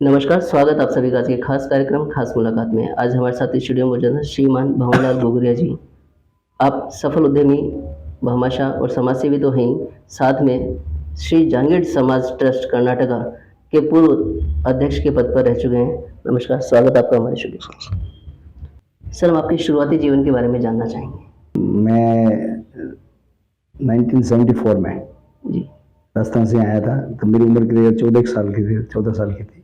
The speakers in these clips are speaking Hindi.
नमस्कार, स्वागत आप सभी का आज के खास कार्यक्रम खास मुलाकात में। आज हमारे साथ स्टूडियो में मौजूद हैं श्रीमान भंवरलाल गोगरिया जी। आप सफल उद्यमी, भामाशाह और समाजसेवी तो हैं ही, साथ में श्री जहांगीर समाज ट्रस्ट कर्नाटका के पूर्व अध्यक्ष के पद पर रह चुके हैं। नमस्कार, स्वागत आपका हमारे स्टूडियो में। सर, हम आपके शुरुआती जीवन के बारे में जानना चाहेंगे। मैं 1974 में जी, राजस्थान से आया था। तो मेरी उम्र करीब 14 साल की थी।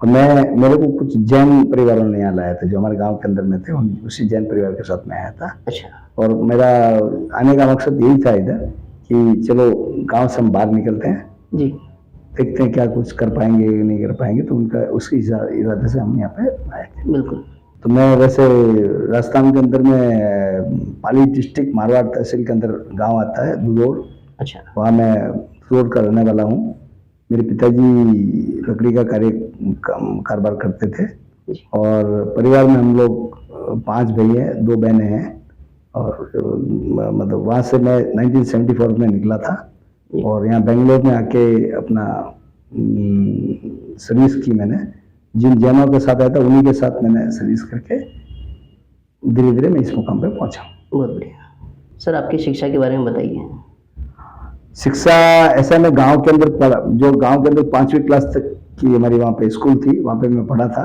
और मेरे को कुछ जैन परिवारों ने यहाँ लाया था, जो हमारे गांव के अंदर में थे। उसी जैन परिवार के साथ में आया था। अच्छा, और मेरा आने का मकसद यही था इधर कि चलो गांव से हम बाहर निकलते हैं, जी, देखते हैं क्या कुछ कर पाएंगे नहीं कर पाएंगे। तो उनका उसकी इरादे से हम यहाँ पे आए थे। बिल्कुल। तो मैं वैसे राजस्थान के अंदर में पाली डिस्ट्रिक्ट मारवाड़ तहसील के अंदर गांव आता है दुदौड़। अच्छा, वहाँ मैं दुदौड़ का रहने वाला हूँ। मेरे पिताजी लकड़ी का कारोबार करते थे। जी, और परिवार में हम लोग 5 भाई हैं, 2 बहनें हैं। और मतलब वहाँ से मैं 1974 में निकला था। जी, और यहाँ बेंगलोर में आके अपना सर्विस की मैंने। जिन जैनों के साथ आया था उन्हीं के साथ मैंने सर्विस करके धीरे धीरे मैं इस मुकाम पे पहुंचा। बहुत बढ़िया। सर, आपकी शिक्षा के बारे में बताइए। शिक्षा ऐसा, मैं गांव के अंदर पढ़ा, जो गांव के अंदर 5वीं क्लास तक की हमारी वहाँ पे स्कूल थी, वहाँ पे मैं पढ़ा था।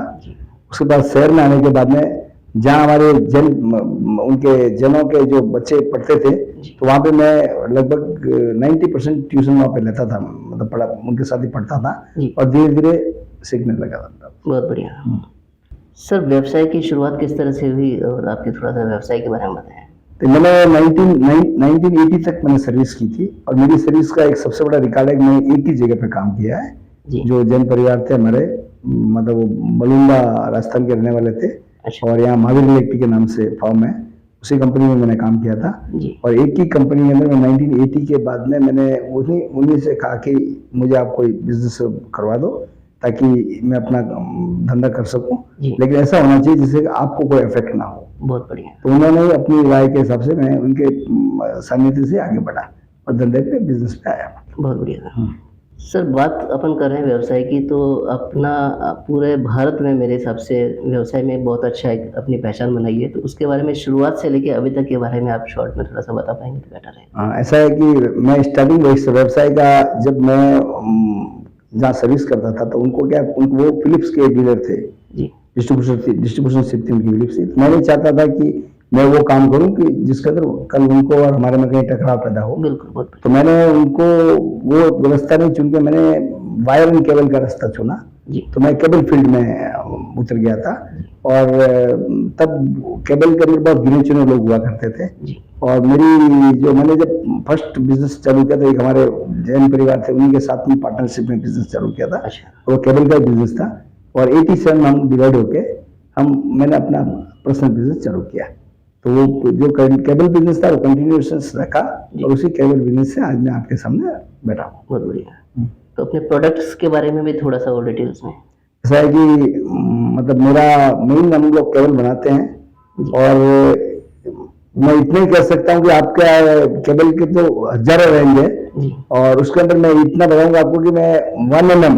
उसके बाद शहर में आने के बाद में जहाँ हमारे उनके जनों के जो बच्चे पढ़ते थे, तो वहाँ पे मैं लगभग 90% ट्यूशन वहाँ पे लेता था, मतलब पढ़ा उनके साथ ही पढ़ता था। और धीरे धीरे सीखने लगा था। बहुत बढ़िया। सर, व्यवसाय की शुरुआत किस तरह से हुई और आपके थोड़ा सा व्यवसाय के बारे में बताएं। तो मैंने 1980 तक मैंने सर्विस की थी। और मेरी सर्विस का एक सबसे बड़ा रिकॉर्ड है कि मैंने एक ही जगह पे काम किया है। जी, जो जैन परिवार थे हमारे, मतलब वो बलुंगा राजस्थान के रहने वाले थे। अच्छा, और यहाँ महावीर इलेक्ट्रिक के नाम से फॉर्म है, उसी कंपनी में मैंने काम किया था। जी, और एक ही कंपनी के अंदर मैं 1980 के बाद में मैंने उन्हीं से कहा कि मुझे आप कोई बिजनेस करवा दो, ताकि मैं अपना धंधा कर सकूं। जी, लेकिन ऐसा होना चाहिए जिससे आपको कोई इफेक्ट ना हो। बहुत बढ़िया, तो उन्होंने अपनी राय के हिसाब से मैं उनके सानिध्य से आगे बढ़ा और धंधे पे बिजनेस पे आया। बहुत बढ़िया। सर, बात अपन कर रहे हैं व्यवसाय की, तो अपना पूरे भारत में मेरे हिसाब से व्यवसाय में बहुत अच्छा एक अपनी पहचान बनाई है। तो उसके बारे में शुरुआत से लेके अभी तक के बारे में आप शॉर्ट में थोड़ा सा बता पाएंगे तो बेटर रहेगा। ऐसा है कि मैं स्टार्टिंग इस व्यवसाय का, जब मैं जहाँ सर्विस करता था, तो उनको क्या, वो फिलिप्स के डीलर थे, जी, डिस्ट्रीब्यूशनशिप थी उनकी फिलिप्स की। मैं नहीं चाहता था कि मैं वो काम करूं कि जिसके अंदर कल उनको और हमारे में कहीं टकराव पैदा हो। बिल्कुल, बहुत तो मैंने उनको वो व्यवस्था नहीं चुन के मैंने वायर एंड केबल का रास्ता चुना। जी, तो मैं केबल फील्ड में उतर गया था। और तब केबल के अंदर बहुत गिने चुने लोग हुआ करते थे। जी, और मैंने जब फर्स्ट बिजनेस चालू किया था, एक हमारे जैन परिवार थे, उन्हीं के साथ में पार्टनरशिप में बिजनेस चालू किया था। अच्छा, वो केबल का बिजनेस था। और 87 में हम डिवाइड होके मैंने अपना पर्सनल बिजनेस चालू किया। तो वो जो केबल बिजनेस था वो कंटिन्यूएशन रखा। और उसी केबल बिजनेस से आज मैं आपके सामने बैठा हूँ। बहुत बढ़िया। तो अपने प्रोडक्ट्स के बारे में भी थोड़ा सा और डिटेल्स में। ऐसा है कि मतलब मेरा मेन, हम लोग केबल बनाते हैं। और मैं इतना ही कह सकता हूँ कि आपका केबल के तो हजारों रेंज है। जी, और उसके अंदर मैं इतना बताऊंगा आपको कि मैं 1 mm,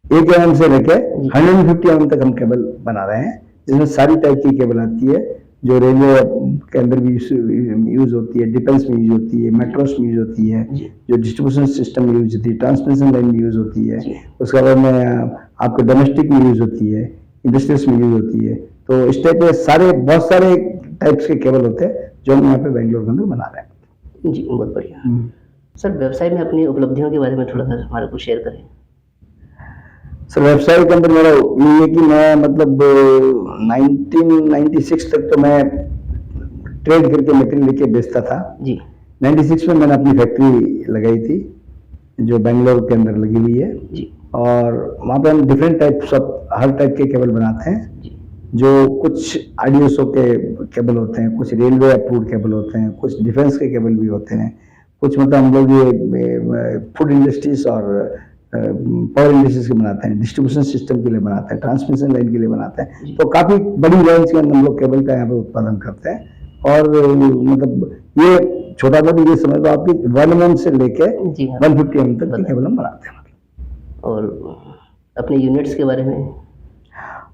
1 mm से लेके 150 mm तक हम केबल बना रहे हैं, जिसमें सारी टाइप की केबल आती है, जो रेलवे के अंदर भी यूज होती है, डिफेंस में यूज होती है, मेट्रोस में यूज होती है, जो डिस्ट्रीब्यूशन सिस्टम में यूज होती है, ट्रांसमिशन लाइन में यूज होती है। उसके बाद में आपके डोमेस्टिक में यूज होती है, इंडस्ट्रीज में यूज होती है। तो इस टाइप के बहुत सारे टाइप्स के केबल होते हैं जो हम यहाँ पे बेंगलोर के अंदर बना रहे हैं। जी, बहुत बढ़िया। सर, व्यवसाय में अपनी उपलब्धियों के बारे में थोड़ा सा हमारे को शेयर करें। सर, व्यवसाय के अंदर मेरा ये है कि मैं मतलब 1996 तक तो मैं ट्रेड करके मटेरियल लेके बेचता था। जी, 96 में मैंने अपनी फैक्ट्री लगाई थी, जो बेंगलोर के अंदर लगी हुई है। जी, और वहाँ पे हम different types of, her type के केबल बनाते हैं। जी, जो कुछ आईडीएसओ के केबल होते हैं, कुछ रेलवे अप्रूव्ड केबल होते हैं, कुछ डिफेंस के केबल भी होते हैं, कुछ मतलब हम लोग ये फूड इंडस्ट्रीज और पावर इंडस्ट्रीज के बनाते हैं, डिस्ट्रीब्यूशन सिस्टम के लिए बनाते हैं, ट्रांसमिशन लाइन के लिए बनाते हैं। तो काफी बड़ी रेंज के अंदर हम लोग केबल का यहाँ पे उत्पादन करते हैं। और मतलब ये छोटा मोटी, ये समझ लो आपकी 1 mm से लेके जी हाँ, 150 mm तक की केबल हम बनाते हैं। और अपने यूनिट्स के बारे में?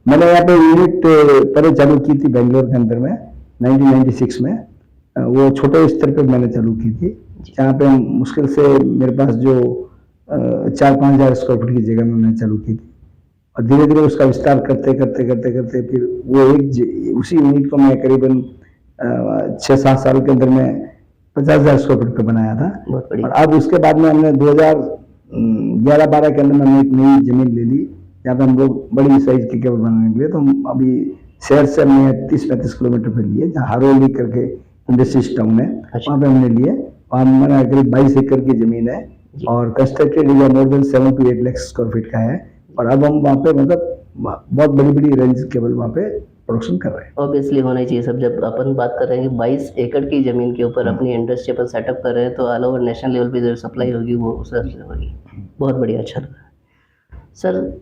मैंने यहाँ पे यूनिट पहले चालू की थी बेंगलोर के अंदर में 1996 में। वो छोटे स्तर पे मैंने चालू की थी, जहाँ पे मुश्किल से मेरे पास जो 4-5 हज़ार स्क्वायर फीट की जगह में मैंने चालू की थी, और धीरे धीरे उसका विस्तार करते करते करते करते फिर वो उसी यूनिट को मैं करीबन 6-7 साल के अंदर में 50,000 स्क्वायर फीट पे बनाया था। बहुत बढ़िया। और अब उसके बाद में हमने 2011-12 के अंदर में हमने एक नई जमीन ले ली, जहाँ पे हम लोग बड़ी साइज की केबल बनाने के लिए, तो हम अभी शहर से हमने 30-35 किलोमीटर पे लिए, जहाँ हारोली करके इंडस्ट्रीज टाउन है, वहाँ पे हमने लिए। वहाँ हमारा करीब 22 एकड़ की जमीन है और constructed area more than 7 to 8 lakh square feet का है। और अब हम वहाँ पे मतलब बहुत बड़ी बड़ी रेंज केबल वहाँ पे प्रोडक्शन कर रहे हैं। ऑब्वियसली होना ही चाहिए सब। जब अपन बात कर रहे हैं कि 22 एकड़ की ज़मीन के ऊपर अपनी इंडस्ट्री अपन सेटअप कर रहे हैं, तो ऑल ओवर नेशनल लेवल पे जो सप्लाई होगी वो उस हिसाब से होगी। बहुत बढ़िया, अच्छा लगा। सर,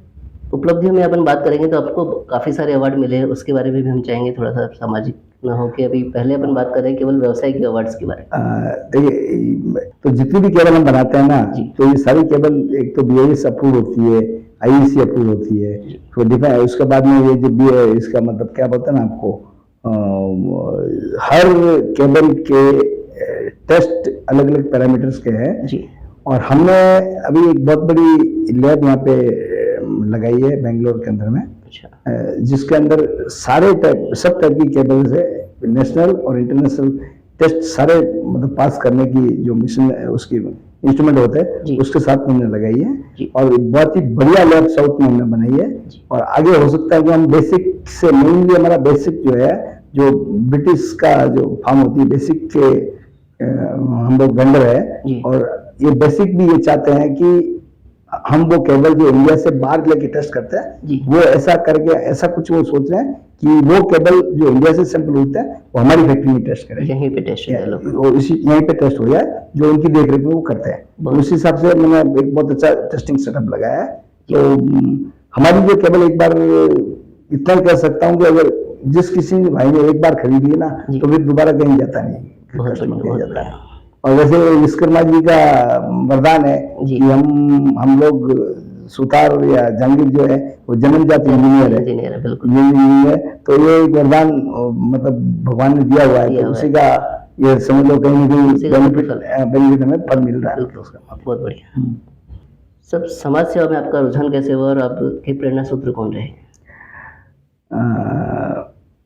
उपलब्धियों में अपन बात करेंगे तो आपको काफ़ी सारे अवार्ड मिले हैं, उसके बारे में भी हम चाहेंगे थोड़ा सा सामाजिक ना हो कि अभी पहले अपन बात कर रहे हैं केवल व्यवसाय के अवार्ड्स के बारे में। देखिए, तो जितनी भी केबल हम बनाते हैं ना, तो ये सारी केबल एक तो BIS अप्रूव होती है, IEC अप्रूव होती है, तो डिफाइन उसके बाद में ये जो भी है इसका मतलब क्या बोलते हैं ना आपको, हर केबल के टेस्ट अलग अलग पैरामीटर्स के हैं जी। और हमने अभी एक बहुत बड़ी लैब यहाँ पे लगाई है बेंगलोर के अंदर में, जिसके अंदर सारे टाइप सब टाइप की केबल्स है, नेशनल और इंटरनेशनल टेस्ट सारे मतलब पास करने की जो मिशन उसकी इंस्ट्रूमेंट होते हैं उसके साथ हमने लगाई है। और बहुत ही बढ़िया लैब साउथ में हमने बनाई है। और आगे हो सकता है कि हम बेसिक से मेनली हमारा बेसिक जो है, जो ब्रिटिश का जो फार्म होती है बेसिक के हम लोग वेंडर है, और ये बेसिक भी ये चाहते हैं कि हम वो केबल जो इंडिया से बाहर लेके टेस्ट करते हैं, वो ऐसा करके ऐसा कुछ वो सोच रहे हैं कि वो केबल जो इंडिया से सैंपल होता है वो हमारी फैक्ट्री में टेस्ट करें, यहीं पे टेस्ट हो जाए, वो यहीं पे टेस्ट हो जाए, जो उनकी देखरेख में वो करते हैं। उस हिसाब से मैंने एक बहुत अच्छा टेस्टिंग सेटअप लगाया है। तो हमारी जो केबल एक बार इतना कह सकता हूँ कि अगर जिस किसी भाई ने एक बार खरीदी है ना, तो फिर दोबारा कहीं जाता नहीं। और वैसे विश्वकर्मा जी का वरदान है कि हम लोग सुतार या जहांगीर जो है वो जन्मजात इंजीनियर है, बिल्कुल इंजीनियर है। तो ये एक वरदान मतलब भगवान ने दिया हुआ है, तो उसी का ये समझ लो कहीं ना कहीं बेनिफिट हमें फल मिल रहा है उसका। बहुत बढ़िया। सब समाज सेवा में आपका रुझान कैसे हुआ और आपके प्रेरणा सूत्र कौन रहे?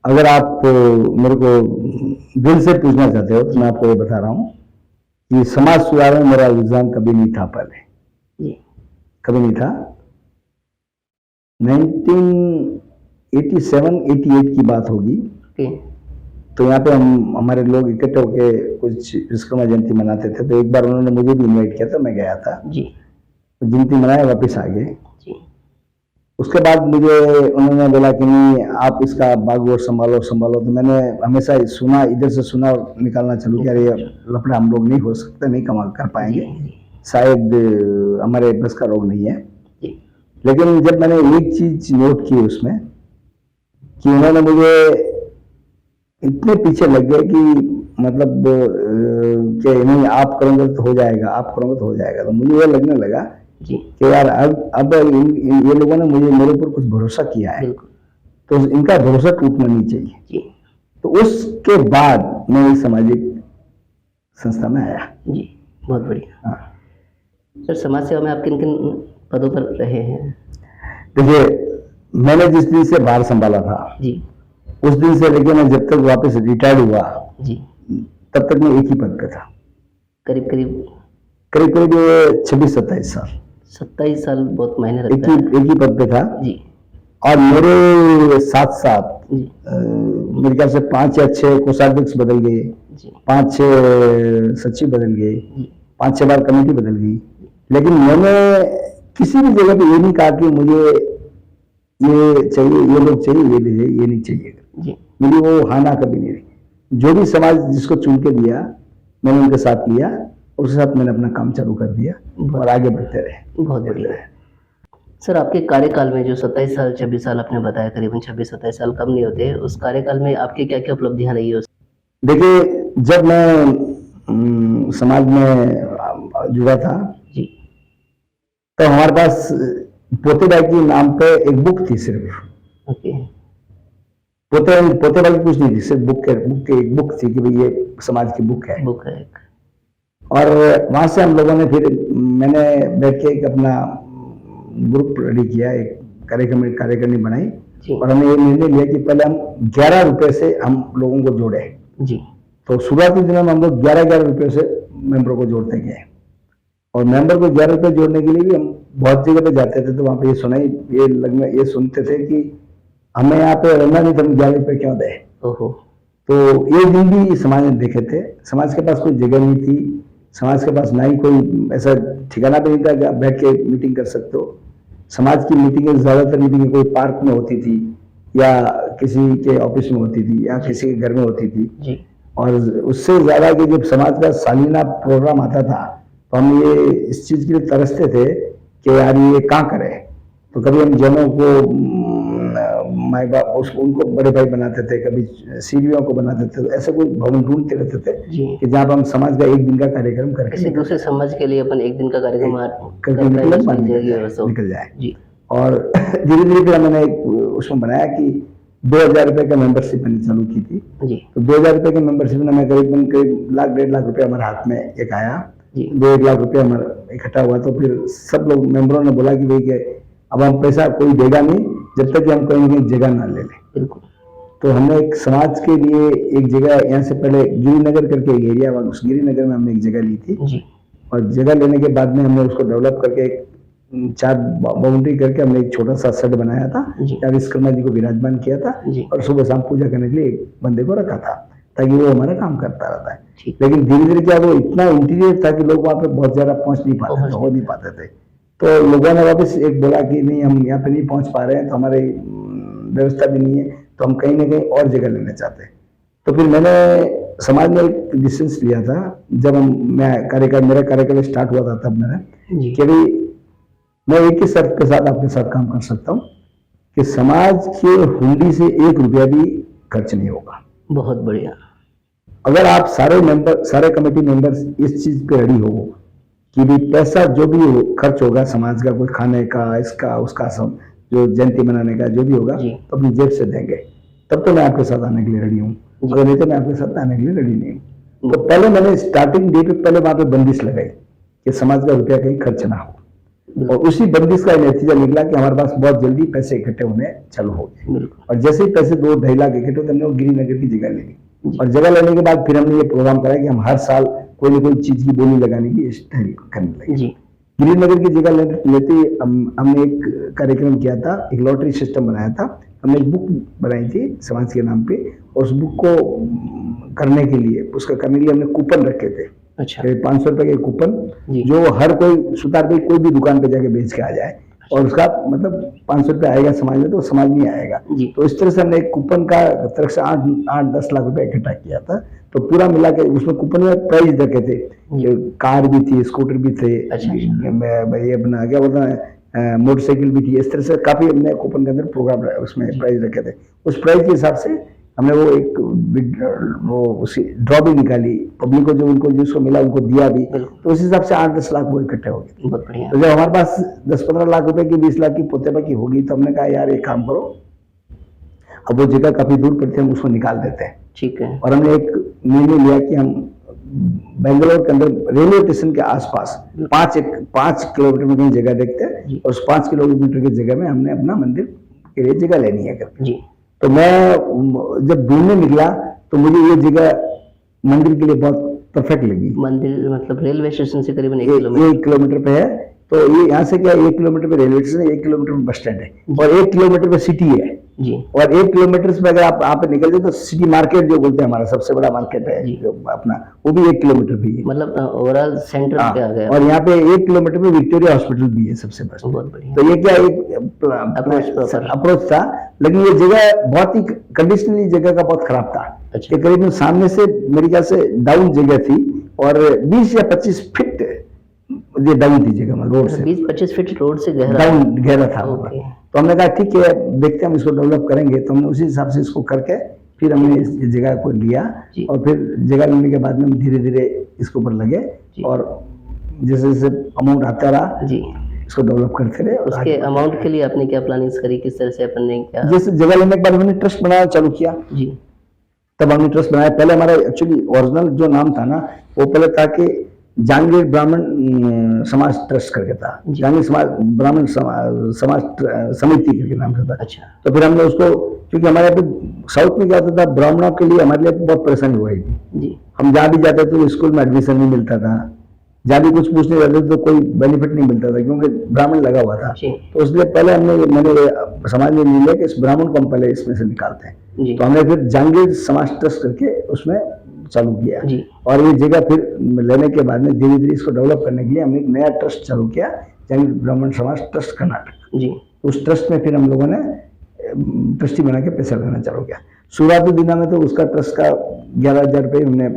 अगर आप मेरे को दिल से पूछना चाहते हो तो मैं आपको ये बता रहा हूँ कि समाज सुधार में मेरा रुझान कभी नहीं था, पहले कभी नहीं था। 1987-88 की बात होगी। तो यहाँ पे हम हमारे लोग इकट्ठे होके कुछ विश्वकर्मा जयंती मनाते थे, तो एक बार उन्होंने मुझे भी इनवाइट किया था, मैं गया था जी। जयंती मनाया, वापस आ गए। उसके बाद मुझे उन्होंने बोला कि नहीं आप इसका बागवान संभालो। तो मैंने हमेशा सुना, इधर से सुना और निकालना चालू किया, ये लफड़ा हम लोग नहीं हो सकते, नहीं कमा कर पाएंगे, शायद हमारे बस का रोग नहीं है। लेकिन जब मैंने एक चीज नोट की उसमें कि उन्होंने मुझे इतने पीछे लग गए कि मतलब कि नहीं आप करोगे तो हो जाएगा, आप करोगे तो हो जाएगा। तो मुझे ये लगने लगा कि यार अब ये लोगों ने मेरे ऊपर कुछ भरोसा किया है, तो इनका भरोसा टूटना नहीं चाहिए। तो उसके बाद मैं इस सामाजिक संस्था में आया जी। बहुत बढ़िया। सर, समाज सेवा में आप किन किन पदों पर रहे हैं? देखिए, मैंने जिस दिन से भार संभाला था जी, उस दिन से लेकर मैं जब तक वापस रिटायर्ड हुआ जी, तब तक मैं एक ही पद पे था। करीब 26-27 साल। 27 साल बहुत मायने रखता है। एक ही पद पे था जी। और मेरे साथ साथ मेरे ख्याल से 5 या 6 कोषाध्यक्ष बदल गए, 5-6 सचिव बदल गए, 5-6 बार कमेटी बदल गई। लेकिन मैंने किसी भी जगह पे ये नहीं कहा कि मुझे ये चाहिए, ये लोग चाहिए, ये नहीं चाहिए जी। मेरी वो हाना कभी नहीं रही। जो भी समाज जिसको चुन के दिया मैंने उनके साथ लिया, उसके साथ मैंने अपना काम चालू कर दिया और आगे बढ़ते रहे। बहुत बढ़िया। सर, आपके कार्यकाल में जो 27 साल 26 साल आपने बताया, करीबन 26-27 साल कम नहीं होते, उस कार्यकाल में आपकी क्या क्या उपलब्धियां रही है? देखिए, जब मैं समाज में जुड़ा था जी, तो हमारे पास पोते भाई के नाम पे एक बुक थी सिर्फ, ओके। पोते भाई की कुछ नहीं थी, सिर्फ एक बुक थी कि भाई ये समाज की बुक है। बुक है एक। और वहां से हम लोगों ने फिर, मैंने बैठ के एक अपना ग्रुप रेडी किया, एक कार्यकारिणी बनाई, जी और हमने ये निर्णय लिया कि पहले हम 11 रुपए से हम लोगों को जोड़े। जी तो शुरुआती दिनों में हम लोग 11 रुपए से मेंबरों को जोड़ते गए, और मेंबर को 11 रुपए जोड़ने के लिए भी हम बहुत जगह पे जाते थे, तो वहां पे ये सुनते थे कि हमें यहाँ पे रहना नहीं, तो हम 11 रुपए क्यों दें। ओहो। तो ये दिन भी समाज ने देखे थे। समाज के पास कोई जगह नहीं थी, समाज के पास ना ही कोई ऐसा ठिकाना भी नहीं था कि आप बैठ के मीटिंग कर सकते हो। समाज की मीटिंगें, ज्यादातर मीटिंगें कोई पार्क में होती थी, या किसी के ऑफिस में होती थी, या किसी के घर में होती थी। जी और उससे ज्यादा कि जब समाज का सालाना प्रोग्राम आता था, तो हम ये इस चीज के लिए तरसते थे कि यार ये कहाँ करें। तो कभी हम जनों को, माई बाप उसको, उनको बड़े भाई बनाते थे, कभी सीढ़ियों को बनाते थे, तो ऐसे कोई भवन ढूंढते रहते थे जी। कि जहाँ पर हम समाज का एक दिन का कार्यक्रम करके किसी दूसरे समाज के लिए अपन एक दिन का कार्यक्रम करके निकल जाए। जी और धीरे धीरे फिर मैंने एक उसमें बनाया कि 2000 रुपए का मेंबरशिप मैंने चालू की थी। जी तो 2000 रुपए की मेंबरशिप में मैं करीब लाख 1.5 लाख रुपए हमारे हाथ में एक आया। जी 2-1 लाख रुपए हमारा इकट्ठा हुआ। तो फिर सब लोग मेंबरों ने बोला कि भाई के अब हम पैसा कोई देगा नहीं जब तक कि हम कहीं कहीं जगह ना ले लें। बिल्कुल। तो हमने एक समाज के लिए एक जगह, यहाँ से पहले गिरिनगर करके एक एरिया हुआ, उस गिरिनगर में हमने एक जगह ली थी। जी और जगह लेने के बाद में हमने उसको डेवलप करके 4 बाउंड्री करके हमने एक छोटा सा सेट बनाया था, जी। जहाँ विश्वकर्मा जी को विराजमान किया था, जी। और सुबह शाम पूजा करने के लिए एक बंदे को रखा था, ताकि वो हमारा काम करता रहता है। ठीक। लेकिन धीरे धीरे क्या, वो इतना इंटीरियर था कि लोग वहाँ पे बहुत ज्यादा पहुंच नहीं पाते थे, हो नहीं पाते थे। तो लोगों ने वापस एक बोला कि नहीं, हम यहाँ पे नहीं पहुंच पा रहे हैं, तो हमारी व्यवस्था भी नहीं है, तो हम कहीं ना कहीं और जगह लेना चाहते हैं। तो फिर मैंने समाज में एक डिसीजन लिया था, जब मेरा कार्यकाल स्टार्ट हुआ था, तब मैंने जी कि भाई मैं एक ही शर्त के साथ आपके साथ काम कर सकता हूँ कि समाज के हुंडी से 1 रुपया भी खर्च नहीं होगा। बहुत बढ़िया। अगर आप सारे कमेटी मेंबर्स इस चीज पे रेडी हो कि भी पैसा जो भी हो खर्च होगा समाज का, कोई खाने का, इसका उसका, सब जो जयंती मनाने का जो भी होगा, जी। तो अपनी जेब से देंगे, तब तो मैं आपके साथ आने के लिए रेडी हूँ। अगर नहीं तो मैं आपके साथ आने के लिए रेडी नहीं हूँ। तो पहले मैंने स्टार्टिंग डे पे पहले वहां पे बंदिश लगाई कि समाज का रुपया कहीं खर्च ना हो, और उसी बंदिश का नतीजा निकला कि हमारे पास बहुत जल्दी पैसे इकट्ठे होने चालू हो गए। और जैसे ही पैसे 2-2.5 लाख इकट्ठे होते, हमने गिरिनगर की जगह ले ली, और जगह लेने के बाद फिर हमने ये प्रोग्राम करा कि हम हर साल कोई ना कोई चीज की बोली लगाने की स्टाइल करने लगे। जी गिरिनगर की जगह लेते ही हमने एक कार्यक्रम किया था, एक लॉटरी सिस्टम बनाया था। हमने एक बुक बनाई थी समाज के नाम पे, और उस बुक को करने के लिए हमने कूपन रखे थे। अच्छा। 500 रुपए के कूपन, जी। जो हर कोई सुतार भाई कोई भी दुकान पे जाके बेच के आ जाए, और उसका मतलब 500 रुपये आएगा समाज में, तो समाज में आएगा। जी। तो इस तरह से हमने एक कूपन का तरफ से 8-10 लाख रुपए इकट्ठा किया था। तो पूरा मिला के उसमें कूपन में प्राइज रखे थे, कार भी थी, स्कूटर भी थे, अच्छा। भाई अपना क्या बोलता है, मोटरसाइकिल भी थी। इस तरह से काफी हमने कूपन के अंदर प्रोग्राम उसमें प्राइज रखे थे। उस प्राइज के हिसाब से हमने वो उसकी ड्रॉ भी निकाली, पब्लिक को जो उनको जिसको मिला उनको दिया भी। तो उस हिसाब से 8-10 लाख वो इकट्ठे हो गए। तो जब हमारे पास 10-15 लाख रुपए की, 20 लाख की पोतेबा की होगी, तो हमने कहा यार एक काम करो, अब वो जगह काफी दूर पड़ती है, हम उसको निकाल देते हैं। ठीक है। और हमने एक निर्णय लिया कि हम बेंगलोर के अंदर रेलवे स्टेशन के आसपास 5 किलोमीटर में कहीं जगह देखते हैं, और उस 5 किलोमीटर की जगह में हमने अपना मंदिर के लिए जगह लेनी है करके। जी। तो मैं जब ढूंढने निकला, तो मुझे ये जगह मंदिर के लिए बहुत परफेक्ट लगी। मंदिर मतलब रेलवे स्टेशन से करीबन 1 किलोमीटर पे है। तो ये यहाँ से क्या 1 किलोमीटर पे रेलवे स्टेशन है, 1 किलोमीटर पे बस स्टैंड है, और 1 किलोमीटर पे सिटी है। जी। और 1 किलोमीटर पे अगर आप यहाँ पे निकल जाए तो सिटी मार्केट जो बोलते हैं, हमारा सबसे बड़ा मार्केट है जो अपना, वो भी 1 किलोमीटर पे है। मतलब ओवरऑल सेंटर पे आ गया। और यहाँ पे 1 किलोमीटर पे विक्टोरिया हॉस्पिटल भी है सबसे बेस्ट। बहुत बढ़िया। तो ये क्या एक अप्रोच था, लेकिन ये जगह बहुत ही कंडीशनली जगह का बहुत खराब था। अच्छा। करीबन सामने से मेरे ख्याल से डाउन जगह थी, और 20 या 25 फीट ये डाउन थी जगह में, रोड से 20-25 फीट रोड से गहरा था। तो हमने कहा ठीक है, देखते हैं हम इसको डेवलप करेंगे। तो हमने उसी हिसाब से इसको करके फिर हमने इस जगह को लिया, और फिर जगह लेने के बाद में हम धीरे धीरे इसके ऊपर लगे, और जैसे जैसे अमाउंट आता रहा, जी, इसको डेवलप करते रहे। और उसके आगे अमाउंट के लिए आपने क्या प्लानिंग्स करी, किस तरह से अपन ने क्या? जैसे जगह लेने के बाद हमने ट्रस्ट बनाना चालू किया, जी तब हमने ट्रस्ट बनाया। पहले हमारा एक्चुअली ओरिजिनल जो नाम था ना, वो पहले था कि जहांगीर ब्राह्मण समाज ट्रस्ट करके था, जी। जहांगीर समाज ब्राह्मण समाज समिति करके नाम था। अच्छा तो फिर हमने उसको, क्योंकि हमारे यहाँ पे साउथ में क्या होता था, ब्राह्मणों के लिए हमारे लिए बहुत परेशानी हो रही थी। जी हम जहाँ भी जाते थे तो स्कूल में एडमिशन नहीं मिलता था, जहाँ भी कुछ पूछने जाते थे तो कोई बेनिफिट नहीं मिलता था, क्योंकि ब्राह्मण लगा हुआ था। जी तो इसलिए पहले मैंने समाज में निर्णय लिया कि इस ब्राह्मण को हम पहले इसमें से निकालते हैं। जी तो हमने फिर जहांगीर समाज ट्रस्ट करके उसमें चालू किया। जी और ये जगह फिर लेने के बाद में धीरे धीरे इसको डेवलप करने के लिए हमने एक नया ट्रस्ट चालू किया, जहांगीर ब्राह्मण समाज ट्रस्ट कर्नाटक। जी उस ट्रस्ट में फिर हम लोगों ने ट्रस्टी बना के पैसा लेना चालू किया। शुरुआती दिनों में तो उसका ट्रस्ट का 11,000 रुपये हमने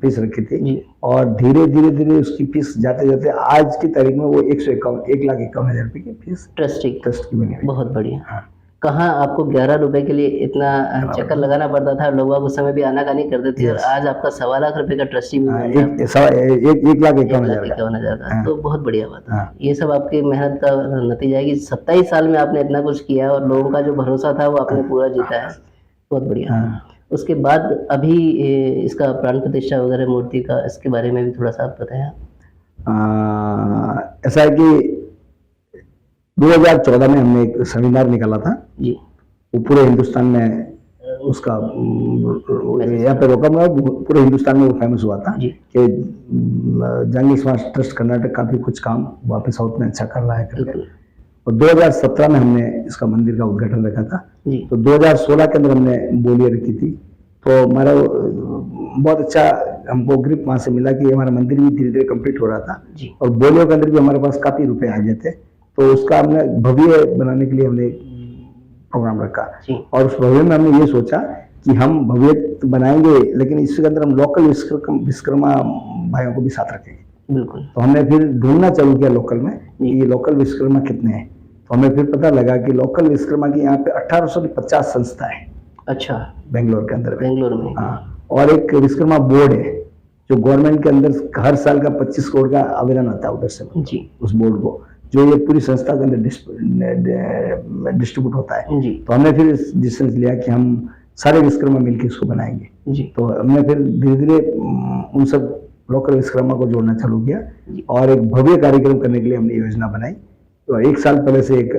फीस रखी थी, जी और धीरे धीरे धीरे उसकी फीस जाते जाते आज की तारीख में वो 1,51,000 रुपये की फीस ट्रस्टी ट्रस्ट की बनी हुई। बहुत बढ़िया। हाँ। कहाँ आपको 11 रुपए के लिए इतना चक्कर लगाना पड़ता था, लोग उस समय भी आनाकानी करते थे, और Yes. आज आपका 1.25 लाख रुपए का ट्रस्टी भी हाँ, बन रहा है। 1,51,000 का। 1,51,000 का, हाँ। तो बहुत बढ़िया बात है। हाँ। ये सब आपकी मेहनत का नतीजा है कि 27 साल में आपने इतना कुछ किया, और लोगों का जो भरोसा था वो आपने पूरा जीता है। बहुत बढ़िया। हाँ। उसके बाद अभी इसका प्राण प्रतिष्ठा वगैरह मूर्ति का, इसके बारे में भी थोड़ा सा आप बताएं। ऐसा है कि 2014 में हमने एक सेमिनार निकाला था, जी वो पूरे हिंदुस्तान में उसका यहाँ पे रोका हुआ, पूरे हिंदुस्तान में वो फेमस हुआ था जी कि जहांगीर समाज ट्रस्ट कर्नाटक काफी कुछ काम वहाँ पे साउथ में अच्छा कर रहा है करके। बिल्कुल और 2017 में हमने इसका मंदिर का उद्घाटन रखा था। जी तो 2016 के अंदर हमने बोलियां रखी थी, तो हमारा बहुत अच्छा हमको ग्रिप वहाँ से मिला कि हमारा मंदिर भी धीरे धीरे कंप्लीट हो रहा था, जी और बोलियों के अंदर भी हमारे पास काफी रुपए आ गए थे। तो उसका हमने भव्य बनाने के लिए हमने प्रोग्राम रखा, जी और उस भव्य में हमने ये सोचा कि हम भव्य तो बनाएंगे, लेकिन इसके अंदर हम लोकल विश्वकर्मा भाइयों को भी साथ रखेंगे। बिल्कुल तो हमने फिर ढूंढना चालू किया लोकल में कि ये लोकल विश्वकर्मा कितने हैं। तो हमें फिर पता लगा कि लोकल विश्वकर्मा की यहाँ पे 1850 संस्था है अच्छा बेंगलोर के अंदर में। बेंगलोर में। हाँ, और एक विश्वकर्मा बोर्ड है जो गवर्नमेंट के अंदर हर साल का 25 करोड़ का आवेदन आता है उधर से, जी उस बोर्ड को, जो ये पूरी संस्था के अंदर डिस्ट्रीब्यूट होता है। जी तो हमने फिर डिसीजन लिया कि हम सारे विश्वकर्मा मिलकर इसको बनाएंगे। जी तो हमने फिर धीरे धीरे उन सब लोकल विश्वकर्मा को जोड़ना चालू किया, और एक भव्य कार्यक्रम करने के लिए हमने योजना बनाई। तो 1 साल पहले से एक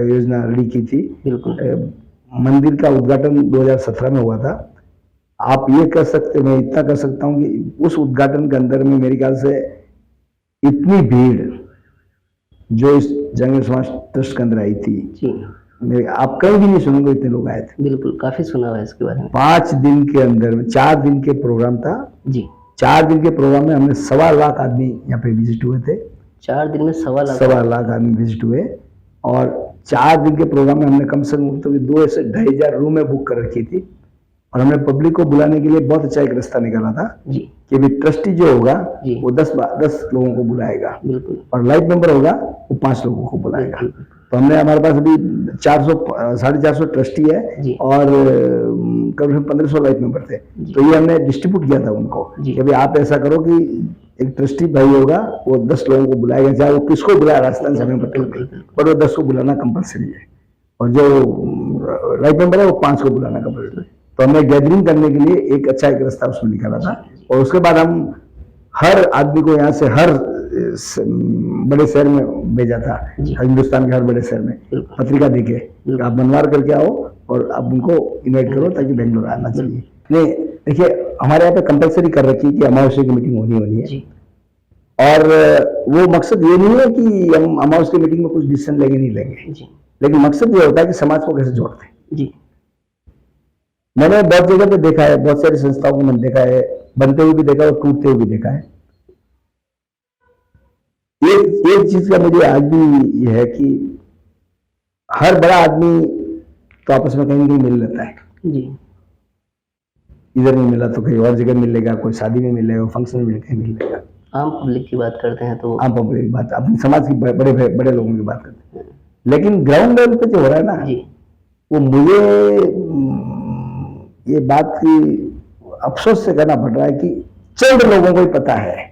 योजना रेडी की थी। बिल्कुल मंदिर का उद्घाटन 2017 में हुआ था। आप ये कर सकते, मैं इतना कर सकता हूँ कि उस उद्घाटन के अंदर में मेरे ख्याल से इतनी भीड़ जो इस जंगल समाज ट्रस्ट के अंदर आई थी, जी आप कहीं भी नहीं सुनोगे इतने लोग आए थे। बिल्कुल, काफी सुना हुआ है इसके बारे में। 5 दिन के अंदर में 4 दिन के प्रोग्राम था जी 4 दिन के प्रोग्राम में हमने 1.25 लाख आदमी यहाँ पे विजिट हुए थे। 4 दिन में 1.25 1.25 लाख आदमी विजिट हुए, और 4 दिन के प्रोग्राम में हमने कम से कम तो 2 से 2,500 रूमें बुक कर रखी थी, और हमने पब्लिक को बुलाने के लिए बहुत अच्छा एक रास्ता निकाला था जी कि भी ट्रस्टी जो होगा जी वो 10 लोगों को बुलाएगा, बिल्कुल और लाइफ मेंबर होगा वो 5 लोगों को बुलाएगा। बिल्कुल। तो हमने, हमारे पास अभी 450 ट्रस्टी है, जी। और करीब 1,500 लाइफ मेंबर थे। जी। तो ये हमने डिस्ट्रीब्यूट किया था उनको जी। कि भाई आप ऐसा करो कि एक ट्रस्टी भाई होगा वो 10 लोगों को बुलाएगा, चाहे वो किसको बुलाया राजस्थान से हमें पता नहीं, पर वो 10 को बुलाना कंपलसरी है, और जो लाइफ मेंबर है वो 5 को बुलाना कंपलसरी है। तो हमने गैदरिंग करने के लिए एक अच्छा एक रास्ता उसमें निकाला था, और उसके बाद हम हर आदमी को यहाँ से हर बड़े शहर में भेजा था, हिंदुस्तान के हर बड़े शहर में पत्रिका देके आप मनवार करके आओ और आप उनको इन्वाइट करो ताकि बेंगलोर आना चाहिए। नहीं देखिए, हमारे यहाँ पे कंपलसरी कर रखी है कि अमावस्या की मीटिंग होनी है, और वो मकसद ये नहीं है कि हम अमावस्या की मीटिंग में कुछ डिसीजन लेंगे नहीं लेंगे, लेकिन मकसद ये होता है कि समाज को कैसे जोड़ते हैं। जी, मैंने बहुत जगह पे देखा है, बहुत सारी संस्थाओं को मैंने देखा है, बनते हुए भी देखा है और टूटते हुए भी देखा है। एक चीज का मुझे आज भी ये है कि हर बड़ा आदमी तो आपस में कहीं कहीं मिल लेता है जी, इधर नहीं मिला तो कहीं और जगह मिलेगा, कोई शादी में मिलेगा, फंक्शन में कहीं मिलेगा। आम पब्लिक की बात करते हैं तो आम पब्लिक की बात, अपनी समाज की बड़े लोगों की बात करते हैं, लेकिन ग्राउंड लेवल पे जो हो रहा है ना जी, वो मुझे ये बात की अफसोस से करना पड़ रहा है कि चंद लोगों को ही पता है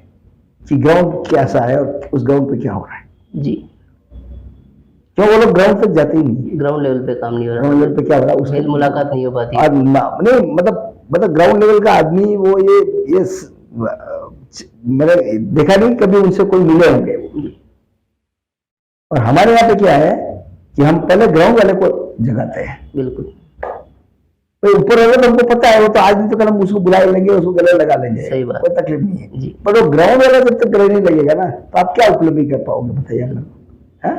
कि ग्राउंड कैसा है और उस ग्राउंड पे क्या हो रहा है जी। क्यों वो लोग ग्राउंड तक जाते ही नहीं। ग्राउंड लेवल पे काम नहीं हो रहा, ग्राउंड लेवल पे क्या हो रहा है उसके मेल मुलाकात नहीं हो पाती। नहीं मतलब ग्राउंड लेवल का आदमी वो मैंने देखा नहीं कभी उनसे कोई मिले होंगे। और हमारे यहाँ पे क्या है कि हम पहले ग्राउंड वाले को जगाते हैं। बिल्कुल, तो ऊपर वाले तो हमको पता है, वो तो आज नहीं तो कल हम उसको बुला लेंगे, उसको गले लगा लेंगे, सही बात, कोई तकलीफ नहीं है जी। पर वो ग्राउंड वाला जब तक गले नहीं लगेगा ना तो आप क्या उपलब्धि कर पाओगे, बताइए आप लोग, हैं?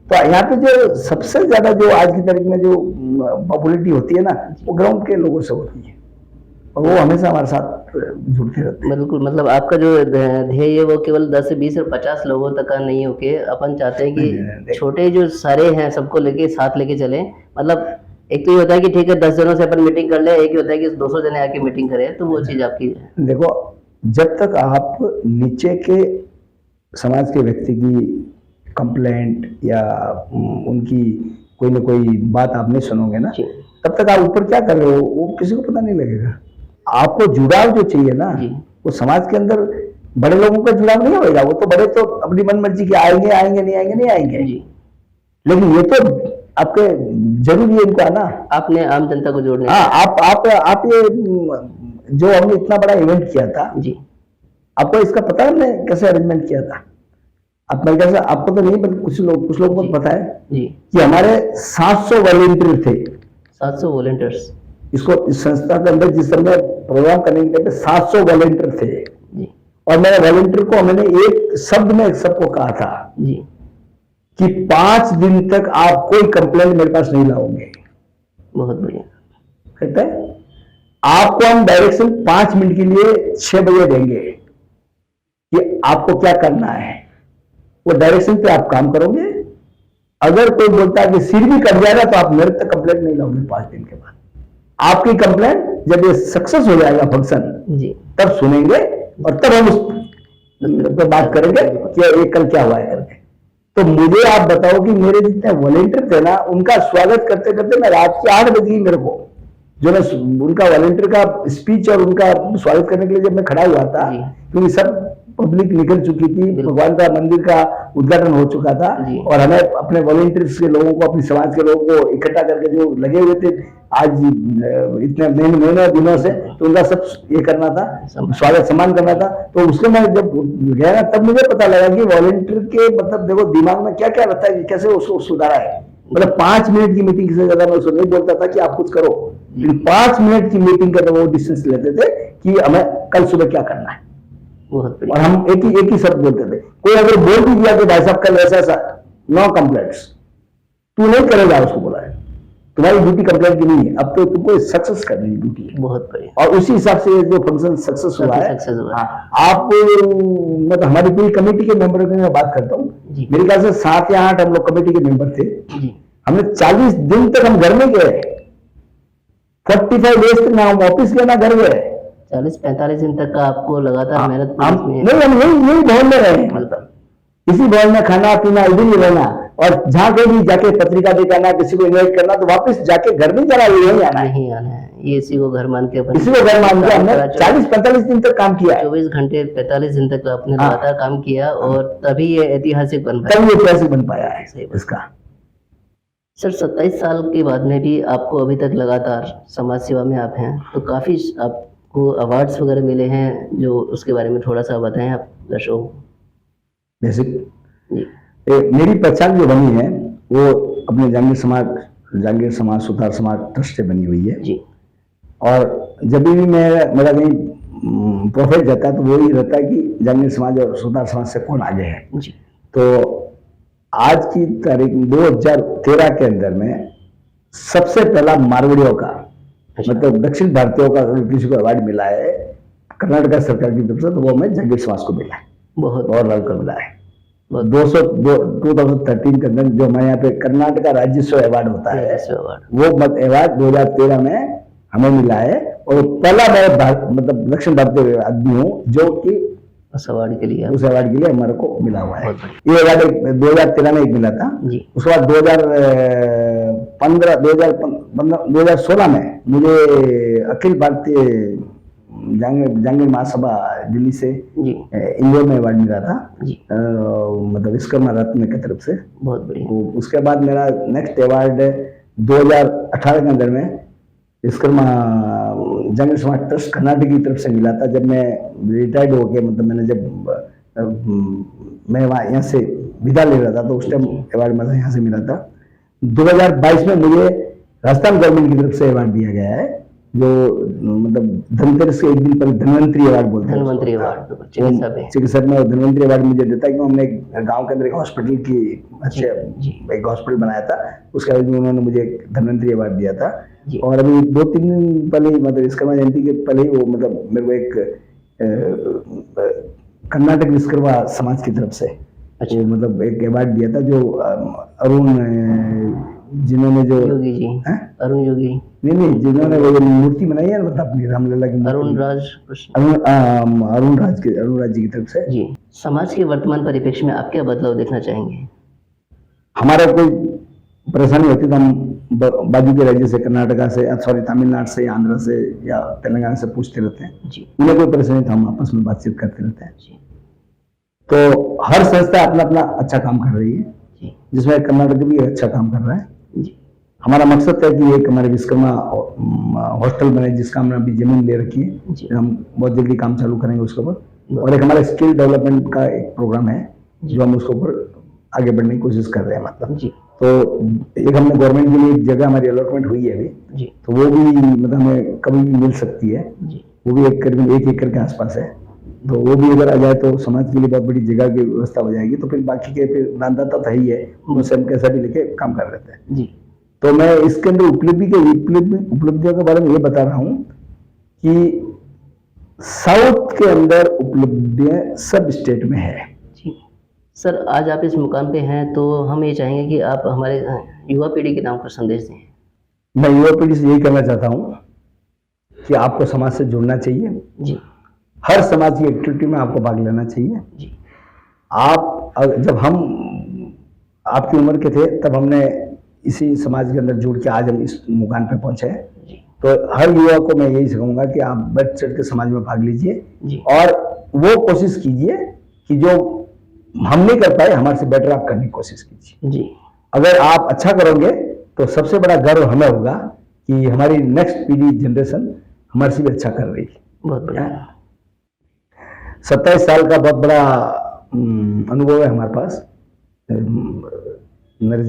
तो यहाँ पे जो सबसे ज्यादा जो आज की तारीख में जो पॉपुलरिटी होती है ना वो ग्राउंड के लोगों से होती है और वो हमेशा हमारे साथ जुड़ते रहते हैं। बिल्कुल, मतलब आपका जो ध्येय है वो केवल 10 से 20 और 50 लोगों तक का नहीं होके अपन चाहते हैं कि छोटे जो सारे हैं सबको लेके साथ लेके चले। मतलब एक तो ये होता है कि ठीक है 10 जनों से अपन मीटिंग कर ले, एक ही होता है कि 200 जने आके मीटिंग करें, तो वो चीज आपकी है। देखो, जब तक आप नीचे के समाज के व्यक्ति की कंप्लेंट या उनकी कोई ना कोई बात आप नहीं सुनोगे ना, जी, तब तक आप ऊपर क्या कर रहे हो वो किसी को पता नहीं लगेगा। आपको जुड़ाव जो चाहिए ना जी, वो समाज के अंदर बड़े लोगों का जुड़ाव नहीं होगा, वो तो बड़े तो अपनी मन मर्जी के आएंगे आएंगे नहीं आएंगे नहीं आएंगे, जी। लेकिन ये तो आपके जरूरी है इनको आना। आपने आम जनता को जोड़ने हाँ, आप ये जो हमने इतना बड़ा इवेंट किया था, जी, आपको इसका पता है हमने कैसे अरेंजमेंट किया था? आप मेरे ख्याल से आपको तो नहीं, बल्कि कुछ लोगों को जी, पता है जी। कि हमारे 700 वॉलंटियर थे। 700 वॉलंटियर्स, इसको इस संस्था के अंदर जिस समय प्रोग्राम करने के लिए 700 वॉलंटियर थे जी, और मैंने वॉलंटियर को मैंने एक शब्द में सबको कहा था जी। कि 5 दिन तक आप कोई कंप्लेंट मेरे पास नहीं लाओगे। बहुत बढ़िया। कहते हैं आपको हम डायरेक्शन 5 मिनट के लिए 6 बजे देंगे कि आपको क्या करना है, वो डायरेक्शन पे आप काम करोगे। अगर कोई बोलता है कि सिर भी कट जाएगा तो आप मेरे तक कंप्लेंट नहीं लाओगे 5 दिन के बाद। आपकी कंप्लेंट जब ये सक्सेस हो जाएगा फंक्शन जी, तब सुनेंगे और तब हम उस पर बात करेंगे कि ये कल क्या हुआ है करके। तो मुझे आप बताओ कि मेरे जितने वॉलंटियर थे ना उनका स्वागत करते करते मैं रात के 8 बजे मेरे को जो मैं उनका वॉलंटियर का स्पीच और उनका स्वागत करने के लिए जब मैं खड़ा हुआ था, क्योंकि सब पब्लिक निकल चुकी थी, भगवान का मंदिर का उद्घाटन हो चुका था और हमें अपने वॉलंटियर्स के लोगों को, अपनी समाज के लोगों को इकट्ठा करके जो लगे हुए थे आज इतने महीने दिनों से, तो उनका सब ये करना था, स्वागत सम्मान करना था। तो उसके मैं जब गया ना तब मुझे पता लगा कि वॉलंटियर के मतलब देखो दिमाग में क्या क्या रहता है कि कैसे उसको सुधारा है। मतलब 5 मिनट की मीटिंग से ज्यादा मैं उसको नहीं बोलता था कि आप कुछ करो, लेकिन 5 मिनट की मीटिंग का वो डिसीजन लेते थे कि हमें कल सुबह क्या करना है। और हम एक ही शब्द बोलते थे। कोई अगर बोल भी दिया कि भाई साहब कल ऐसा ऐसा, नो कंप्लेंट्स, तू नहीं करेगा, उसको बोला है तुम्हारी ड्यूटी कंप्लेंट की नहीं है, अब तो तुमको सक्सेस करनी है ड्यूटी है। बहुत बढ़िया। और उसी हिसाब से जो फंक्शन सक्सेस हुआ है, आप मतलब हमारी पूरी कमेटी के मेंबर की मैं बात करता हूँ, मेरे ख्याल से 7 या 8 हम लोग कमेटी के मेंबर थे। हमने 40 दिन तक हम घर में गए, 45 डेज तक ना हम ऑफिस गए ना घर गए। 40-45 दिन तक का आपको लगातार मेहनत नहीं, हम यही भवन में रहे, मतलब इसी भवन में खाना पीना, इधर ही रहना, और जहाँ कहीं भी जाके पत्रिका दिखाना, किसी को इन्वाइट करना, तो वापस जाके घर नहीं चला, यही आना है, ये इसी को घर मान के इसी को घर मान के हमने 40-45 दिन तक काम किया, 24 घंटे 45 दिन तक आपने लगातार काम किया और तभी ये ऐतिहासिक बन पाया, तभी ऐतिहासिक बन पाया है इसका। सर 27 साल के बाद में भी आपको अभी तक लगातार समाज सेवा में आप हैं, तो काफी आपको अवार्ड्स वगैरह मिले हैं, जो उसके बारे में थोड़ा सा बताएं आप दर्शकों को। मेरी पहचान जो बनी है वो अपने जांगीर समाज सुतार समाज ट्रस्ट से बनी हुई है जी। और जब भी मेरा कहीं प्रॉफिट जाता है तो वो ही रहता है कि जांगीर समाज और सुतार समाज से कौन आगे है जी। तो आज की तारीख 2013 के अंदर में सबसे पहला मारवाड़ियों का मतलब दक्षिण भारतीयों का किसी को अवार्ड मिला है कर्नाटक सरकार की तरफ से, तो वो हमें जांगीर समाज को मिला है, बहुत और लाल को मिला है। 2013 के अंदर जो हमारे यहाँ पे कर्नाटक राज्योत्सव अवार्ड होता है, वो अवार्ड 2013 में हमें मिला है और पहला मैं मतलब दक्षिण भारतीय आदमी हूँ जो कि उस अवार्ड के लिए हमारे को मिला हुआ है। ये अवार्ड 2013 में एक मिला था, उसके बाद 2016 में मुझे अखिल भारतीय जहांगीर महासभा दिल्ली से जी इंदौर में अवार्ड मिला था, जी, मतलब विश्वकर्मा रत्न की तरफ से। बहुत बढ़िया। उसके बाद मेरा नेक्स्ट अवार्ड 2018 के अंदर में विश्वकर्मा जंगल समाज ट्रस्ट कर्नाटक की तरफ से मिला था। जब मैं रिटायर्ड हो गया, मतलब मैंने जब मैं वहाँ यहाँ से विदा ले रहा था, तो उस टाइम अवार्ड मुझे यहाँ से मिला था। 2022 में मुझे राजस्थान गवर्नमेंट की तरफ से अवार्ड दिया गया है, जो मतलब धनतेरस के एक दिन पहले धन्वंतरी अवार्ड बोलते हैं। धन्वंतरी अवार्ड चिकित्सक में धन्वंतरी अवार्ड मुझे देता है कि हमने गांव के अंदर एक हॉस्पिटल की अच्छे एक हॉस्पिटल बनाया था, उसके बाद उन्होंने मुझे धन्वंतरी अवार्ड दिया था। और अभी 2-3 दिन पहले ही, मतलब विश्वकर्मा जयंती के पहले ही, वो मतलब मेरे को एक कर्नाटक विश्वकर्मा समाज की तरफ से मतलब एक अवार्ड दिया था, जो अरुण जिन्होंने जो योगी जी, अरुण योगी नहीं, जिन्होंने वो मूर्ति बनाई है, मतलब अपनी रामलला की अरुण राज जी की तरफ से। जी, समाज के वर्तमान परिप्रेक्ष्य में आप क्या बदलाव देखना चाहेंगे? हमारा कोई परेशानी होती तो हम बाजू के राज्य से, कर्नाटका से, सॉरी तमिलनाडु से, आंध्र से या तेलंगाना से पूछते रहते हैं जी। उन्हें कोई परेशानी तो हम आपस में बातचीत करते रहते हैं जी। तो हर संस्था अपना अपना अच्छा काम कर रही है जी, जिसमें कर्नाटक भी अच्छा काम कर रहा है जी। हमारा मकसद है कि एक हमारे विश्वकर्मा हॉस्टल बने, जिसका हमने अभी जमीन ले रखी है, हम बहुत जल्दी काम चालू करेंगे उसके ऊपर। और एक हमारा स्किल डेवलपमेंट का एक प्रोग्राम है जो हम उसके ऊपर आगे बढ़ने की कोशिश कर रहे हैं, मतलब जी। तो एक हमने गवर्नमेंट के लिए एक जगह हमारी अलॉटमेंट हुई है अभी जी, तो वो भी मतलब हमें कभी भी मिल सकती है जी। वो भी 1 एकड़ के आसपास है, तो वो भी अगर आ जाए तो समाज के लिए बहुत बड़ी जगह की व्यवस्था हो जाएगी। तो फिर बाकी के फिर दानदाता तो ही है, उनसे हम कैसा भी लेके काम कर लेते हैं जी। तो मैं इसके अंदर उपलब्धियों के बारे में ये बता रहा हूँ कि साउथ के अंदर उपलब्धियां सब स्टेट में है जी। सर, आज आप इस मुकाम पे हैं तो हम ये चाहेंगे कि आप हमारे युवा पीढ़ी के नाम पर संदेश दें। मैं युवा पीढ़ी से यही कहना चाहता हूँ कि आपको समाज से जुड़ना चाहिए जी। हर समाज की एक्टिविटी में आपको भाग लेना चाहिए जी। आप जब हम आपकी उम्र के थे तब हमने इसी समाज के अंदर जुड़ के आज हम इस मुकाम पे पहुंचे हैं, तो हर युवा को मैं यही कहूंगा कि आप बढ़ चढ़ के समाज में भाग लीजिए और वो कोशिश कीजिए कि जो हम नहीं कर पाए हमारे से बेटर आप करने की कोशिश कीजिए जी। अगर आप अच्छा करोगे तो सबसे बड़ा गर्व हमें होगा कि हमारी नेक्स्ट पीढ़ी जनरेशन हमारे से भी अच्छा कर रही है। बहुत बढ़िया। 27 साल का बहुत बड़ा अनुभव है हमारे पास नरेश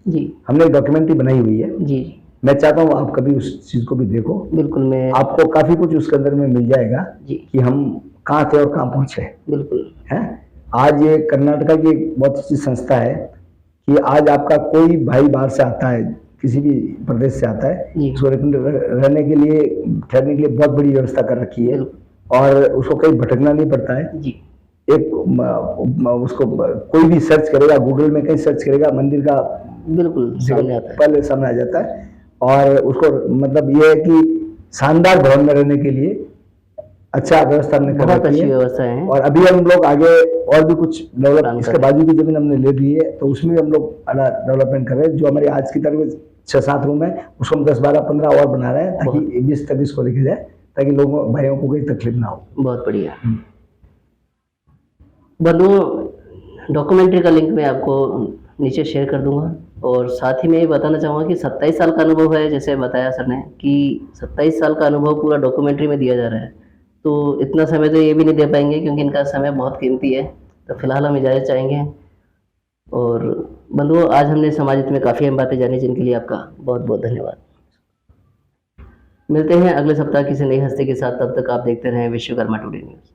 जी। हमने एक डॉक्यूमेंट्री बनाई हुई है जी। मैं चाहता हूँ आप कभी उस चीज को भी देखो। बिल्कुल, मैं आपको काफी कुछ उसके अंदर में मिल जाएगा जी कि हम कहाँ थे और कहाँ पहुंचे। बिल्कुल है। आज ये कर्नाटका की एक बहुत अच्छी संस्था है कि आज आपका कोई भाई बाहर से आता है, किसी भी प्रदेश से आता है, उसको रहने के लिए, ठहरने के लिए बहुत बड़ी व्यवस्था कर रखी है और उसको कहीं भटकना नहीं पड़ता है जी। एक उसको कोई भी सर्च करेगा, गूगल में कहीं सर्च करेगा, मंदिर का बिल्कुल सामने आता है, पहले सामने आ जाता है। और उसको मतलब ये है कि शानदार भवन में रहने के लिए अच्छा व्यवस्था हमने कर रखी है और अभी हम लोग आगे और भी कुछ डेवलप, इसके बाजू की जमीन हमने ले ली है तो उसमें भी हम लोग अलग डेवलपमेंट कर रहे हैं। जो हमारी आज की तरफ 6-7 रूम है उसको हम 10-12-15 और बना रहे हैं ताकि 20-23 को लेके जाए, ताकि लोगों भाइयों को कोई तकलीफ ना हो। बहुत बढ़िया। बंधुओं, डॉक्यूमेंट्री का लिंक मैं आपको नीचे शेयर कर दूंगा और साथ ही मैं ये बताना चाहूँगा कि 27 साल का अनुभव है, जैसे बताया सर ने कि 27 साल का अनुभव पूरा डॉक्यूमेंट्री में दिया जा रहा है, तो इतना समय तो ये भी नहीं दे पाएंगे क्योंकि इनका समय बहुत कीमती है, तो फिलहाल हम इजाज़त चाहेंगे। और बंधुओं, आज हमने समाज हित में काफ़ी अहम बातें जानी, जिनके लिए आपका बहुत बहुत धन्यवाद। मिलते हैं अगले सप्ताह किसी नई हस्ती के साथ, तब तक आप देखते रहें विश्वकर्मा टुडे न्यूज़।